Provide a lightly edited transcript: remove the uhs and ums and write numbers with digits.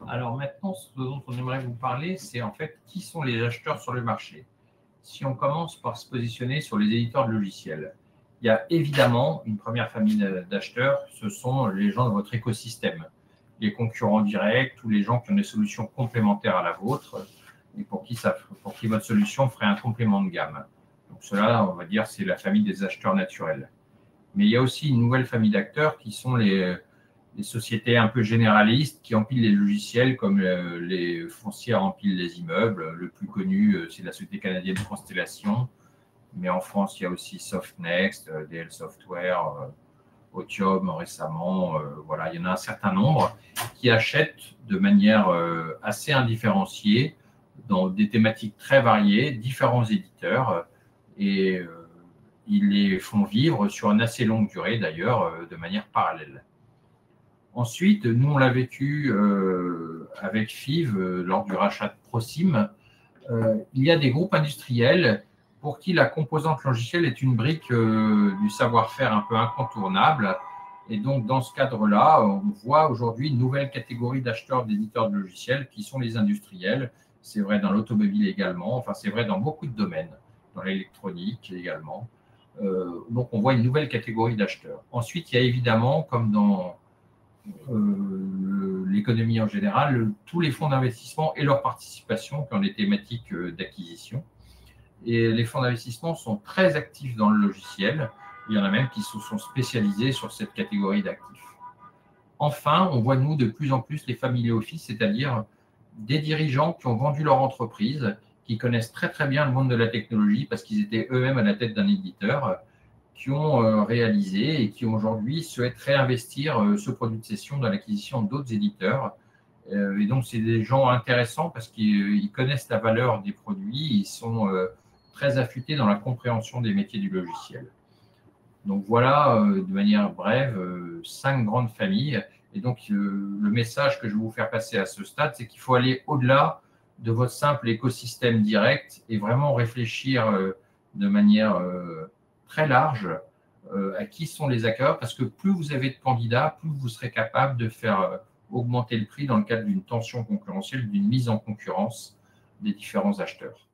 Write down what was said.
Alors maintenant, ce dont on aimerait vous parler, c'est en fait qui sont les acheteurs sur le marché. Si on commence par se positionner sur les éditeurs de logiciels, il y a évidemment une première famille d'acheteurs, ce sont les gens de votre écosystème, les concurrents directs ou les gens qui ont des solutions complémentaires à la vôtre et pour qui votre solution ferait un complément de gamme. Donc cela, on va dire, c'est la famille des acheteurs naturels. Mais il y a aussi une nouvelle famille d'acteurs qui sont les sociétés un peu généralistes qui empilent les logiciels comme les foncières empilent les immeubles. Le plus connu, c'est la société canadienne Constellation. Mais en France, il y a aussi Softnext, DL Software, Otium récemment. Voilà, il y en a un certain nombre qui achètent de manière assez indifférenciée dans des thématiques très variées, différents éditeurs. Et ils les font vivre sur une assez longue durée d'ailleurs, de manière parallèle. Ensuite, nous, on l'a vécu avec FIV lors du rachat de Prosim. Il y a des groupes industriels pour qui la composante logicielle est une brique du savoir-faire un peu incontournable. Et donc, dans ce cadre-là, on voit aujourd'hui une nouvelle catégorie d'acheteurs d'éditeurs de logiciels qui sont les industriels. C'est vrai dans l'automobile également, enfin c'est vrai dans beaucoup de domaines, dans l'électronique également. Donc, on voit une nouvelle catégorie d'acheteurs. Ensuite, il y a évidemment, comme dans l'économie en général, tous les fonds d'investissement et leurs participations qui ont des thématiques d'acquisition. Et les fonds d'investissement sont très actifs dans le logiciel. Il y en a même qui se sont spécialisés sur cette catégorie d'actifs. Enfin, on voit, nous, de plus en plus les family office, c'est-à-dire des dirigeants qui ont vendu leur entreprise, qui connaissent très, très bien le monde de la technologie parce qu'ils étaient eux-mêmes à la tête d'un éditeur, qui ont réalisé et qui aujourd'hui souhaitent réinvestir ce produit de cession dans l'acquisition d'autres éditeurs. Et donc, c'est des gens intéressants parce qu'ils connaissent la valeur des produits, ils sont très affûtés dans la compréhension des métiers du logiciel. Donc voilà, de manière brève, 5 grandes familles. Et donc, le message que je vais vous faire passer à ce stade, c'est qu'il faut aller au-delà de votre simple écosystème direct et vraiment réfléchir de manière très large à qui sont les acquéreurs, parce que plus vous avez de candidats, plus vous serez capable de faire augmenter le prix dans le cadre d'une tension concurrentielle, d'une mise en concurrence des différents acheteurs.